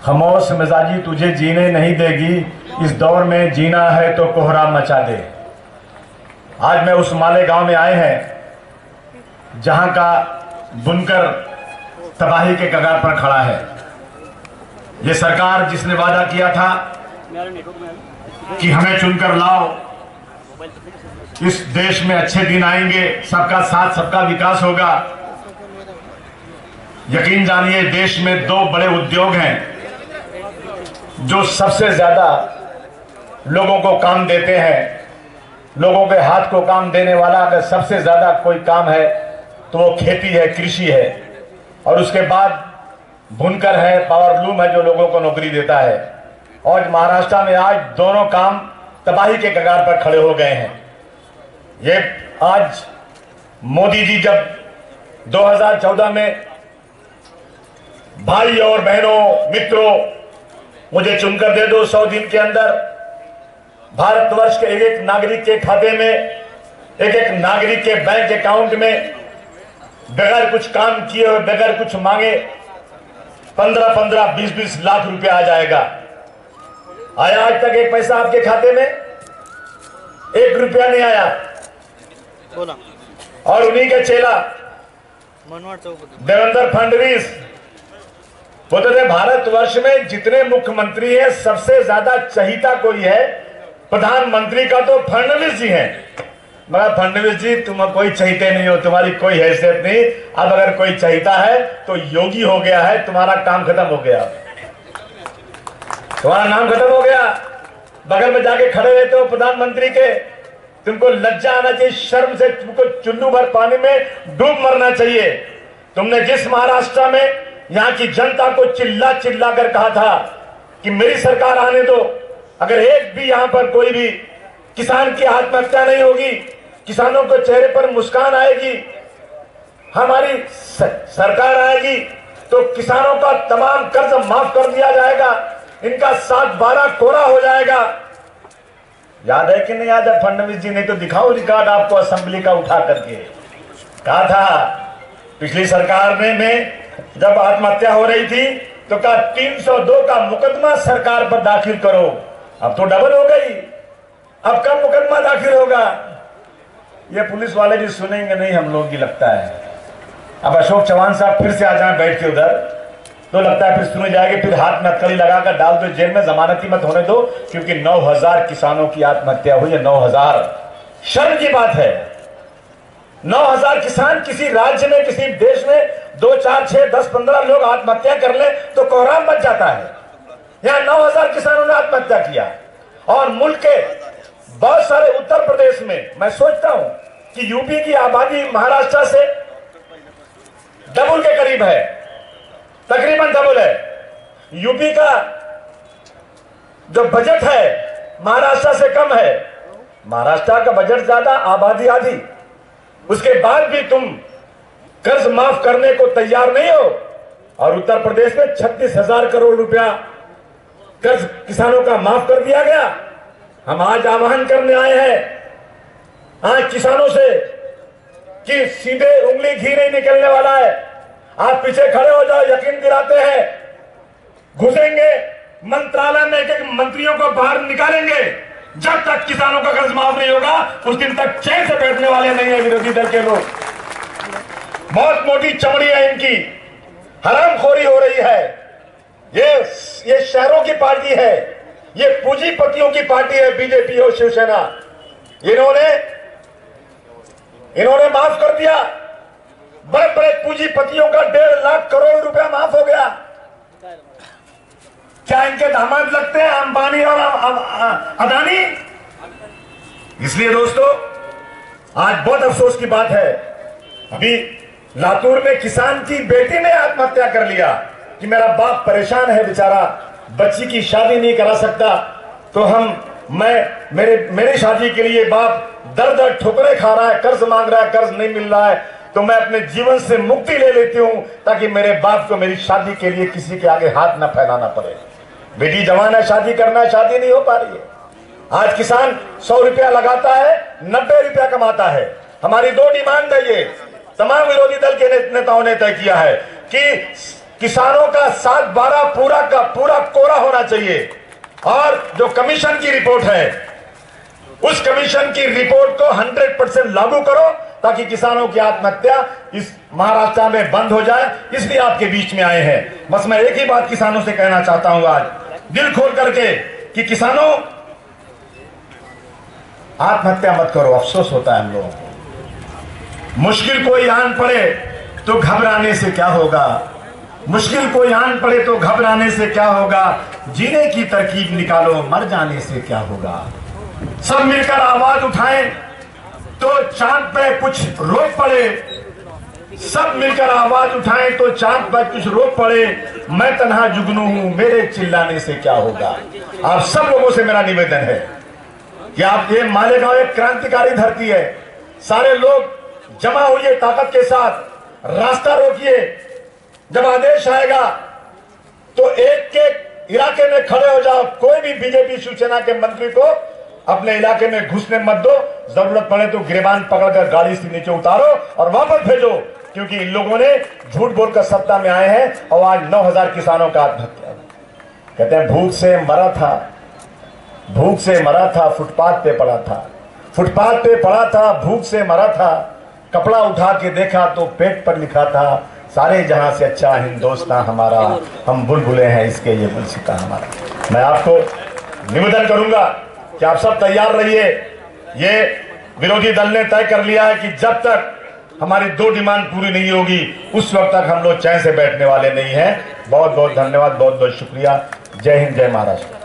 खामोश मिजाजी तुझे जीने नहीं देगी, इस दौर में जीना है तो कोहराम मचा दे। आज मैं उस मालेगांव में आए हैं जहां का बुनकर तबाही के कगार पर खड़ा है। ये सरकार जिसने वादा किया था कि हमें चुनकर लाओ, इस देश में अच्छे दिन आएंगे, सबका साथ सबका विकास होगा। यकीन जानिए देश में दो बड़े उद्योग हैं जो सबसे ज्यादा लोगों को काम देते हैं। लोगों के हाथ को काम देने वाला अगर सबसे ज्यादा कोई काम है तो वो खेती है, कृषि है, और उसके बाद बुनकर है, पावरलूम है जो लोगों को नौकरी देता है। और महाराष्ट्र में आज दोनों काम तबाही के कगार पर खड़े हो गए हैं। ये आज मोदी जी जब 2014 में भाई और बहनों मित्रों मुझे चुनकर दे दो, 100 दिन के अंदर भारतवर्ष के एक एक नागरिक के खाते में, एक एक नागरिक के बैंक अकाउंट में बगैर कुछ काम किए हुए, बगैर कुछ मांगे 15-15, 20-20 लाख रुपया आ जाएगा। आया आज तक एक पैसा आपके खाते में? 1 रुपया नहीं आया। बोला। और उन्हीं के चेला देवेंद्र फडणवीस बोलते थे भारतवर्ष में जितने मुख्यमंत्री हैं सबसे ज्यादा चहीता कोई है प्रधानमंत्री का तो फडणवीस जी हैं। मगर फडणवीस जी तुम कोई चहीते नहीं हो, तुम्हारी कोई हैसियत नहीं। अब अगर कोई चहीता है तो योगी हो गया है, तुम्हारा काम खत्म हो गया, तुम्हारा नाम खत्म हो गया। बगल में जाके खड़े रहते हो प्रधानमंत्री के, तुमको लज्जा आना चाहिए, शर्म से तुमको चुल्लू भर पानी में डूब मरना चाहिए। तुमने जिस महाराष्ट्र में यहाँ की जनता को चिल्ला चिल्ला कर कहा था कि मेरी सरकार आने दो, अगर एक भी यहाँ पर कोई भी किसान की आत्महत्या नहीं होगी, किसानों के चेहरे पर मुस्कान आएगी, हमारी सरकार आएगी तो किसानों का तमाम कर्ज माफ कर दिया जाएगा, इनका 7/12 कोरा हो जाएगा। याद है कि नहीं याद है फडणवीस जी? नहीं तो दिखाओ रिकॉर्ड आपको असेंबली का उठा करके। कहा था पिछली सरकार में जब आत्महत्या हो रही थी तो कहा 302 का मुकदमा सरकार पर दाखिल करो। अब तो डबल हो गई, अब कब मुकदमा दाखिल होगा? ये पुलिस वाले भी सुनेंगे नहीं हम लोग की लगता है। अब अशोक चौहान साहब फिर से आ जाए बैठ के उधर तो लगता है फिर सुने जाएंगे, फिर हाथ में हथकड़ी लगाकर डाल दो जेल में, जमानती मत होने दो, क्योंकि 9000 किसानों की आत्महत्या हुई है। 9000 शर्म की बात है। 9000 किसान किसी राज्य में, किसी देश में 2, 4, 6, 10, 15 लोग आत्महत्या कर ले तो कोहराम बच जाता है। यहां 9000 किसानों ने आत्महत्या किया। और मुल्क के बहुत सारे उत्तर प्रदेश में मैं सोचता हूं कि यूपी की आबादी महाराष्ट्र से डबल के करीब है, तकरीबन डबल है। यूपी का जो बजट है महाराष्ट्र से कम है। महाराष्ट्र का बजट ज्यादा, आबादी आधी, उसके बाद भी तुम कर्ज माफ करने को तैयार नहीं हो। और उत्तर प्रदेश में 36,000 करोड़ रुपया कर्ज किसानों का माफ कर दिया गया। हम आज आह्वान करने आए हैं आज किसानों से कि सीधे उंगली घी नहीं निकलने वाला है। आप पीछे खड़े हो जाओ, यकीन दिलाते हैं, घुसेंगे मंत्रालय में, एक मंत्रियों को बाहर निकालेंगे। जब तक किसानों का कर्ज माफ नहीं होगा उस दिन तक चैन से बैठने वाले नहीं है विरोधी दल के लोग। बहुत मोटी चमड़ी है इनकी, हरामखोरी हो रही है। ये शहरों की पार्टी है, ये पूंजीपतियों की पार्टी है बीजेपी और शिवसेना। इन्होंने माफ कर दिया, बड़े बड़े पूंजीपतियों का 1.5 लाख करोड़ रुपया माफ हो गया। क्या इनके दामाद लगते हैं अंबानी और अदानी? इसलिए दोस्तों आज बहुत अफसोस की बात है, अभी लातूर में किसान की बेटी ने आत्महत्या कर लिया कि मेरा बाप परेशान है बेचारा, बच्ची की शादी नहीं करा सकता, तो मेरी शादी के लिए बाप दर दर ठोकरे खा रहा है, कर्ज मांग रहा है, कर्ज नहीं मिल रहा है, तो मैं अपने जीवन से मुक्ति ले लेती हूं ताकि मेरे बाप को मेरी शादी के लिए किसी के आगे हाथ न फैलाना पड़े। बेटी जवान है, शादी करना है, शादी नहीं हो पा रही है। आज किसान 100 रुपया लगाता है, 90 रुपया कमाता है। हमारी 2 डिमांड है, ये तमाम विरोधी दल के नेताओं ने तय किया है कि किसानों का 7/12 पूरा का पूरा कोरा होना चाहिए। और जो कमीशन की रिपोर्ट है, उस कमीशन की रिपोर्ट को 100% लागू करो ताकि किसानों की आत्महत्या इस महाराष्ट्र में बंद हो जाए। इसलिए आपके बीच में आए हैं। बस मैं एक ही बात किसानों से कहना चाहता हूं आज दिल खोल करके कि किसानों, आत्महत्या मत करो। अफसोस होता है हम लोगों को। मुश्किल कोई आन पड़े तो घबराने से क्या होगा, मुश्किल कोई आन पड़े तो घबराने से क्या होगा, जीने की तरकीब निकालो, मर जाने से क्या होगा। सब मिलकर आवाज उठाएं तो चांद पे कुछ रोक पड़े, सब मिलकर आवाज उठाएं तो चांद पर कुछ रोक पड़े। मैं तन्हा जुगनू हूं, मेरे चिल्लाने से क्या होगा। आप सब लोगों से मेरा निवेदन है कि आप, ये मालेगांव एक क्रांतिकारी धरती है, सारे लोग जमा हुए ताकत के साथ, रास्ता रोकिए। जब आदेश आएगा तो एक के इलाके में खड़े हो जाओ। कोई भी बीजेपी शिवसेना के मंत्री को अपने इलाके में घुसने मत दो। जरूरत पड़े तो गिरबान पकड़कर गाड़ी से नीचे उतारो और वापस भेजो, क्योंकि इन लोगों ने झूठ बोलकर सत्ता में आए हैं और आज 9,000 किसानों का आत्महत्या। कहते हैं भूख से मरा था, भूख से मरा था, फुटपाथ पे पड़ा था, फुटपाथ पे पड़ा था, भूख से मरा था। कपड़ा उठा के देखा तो पेट पर लिखा था, सारे जहां से अच्छा हिंदुस्तान हमारा, हम बुलबुले हैं इसके ये गुलसिता हमारा। मैं आपको निवेदन करूंगा कि आप सब तैयार रहिए। ये विरोधी दल ने तय कर लिया है कि जब तक हमारी 2 डिमांड पूरी नहीं होगी उस वक्त तक हम लोग चैन से बैठने वाले नहीं हैं। बहुत बहुत धन्यवाद, बहुत बहुत शुक्रिया। जय हिंद, जय महाराष्ट्र।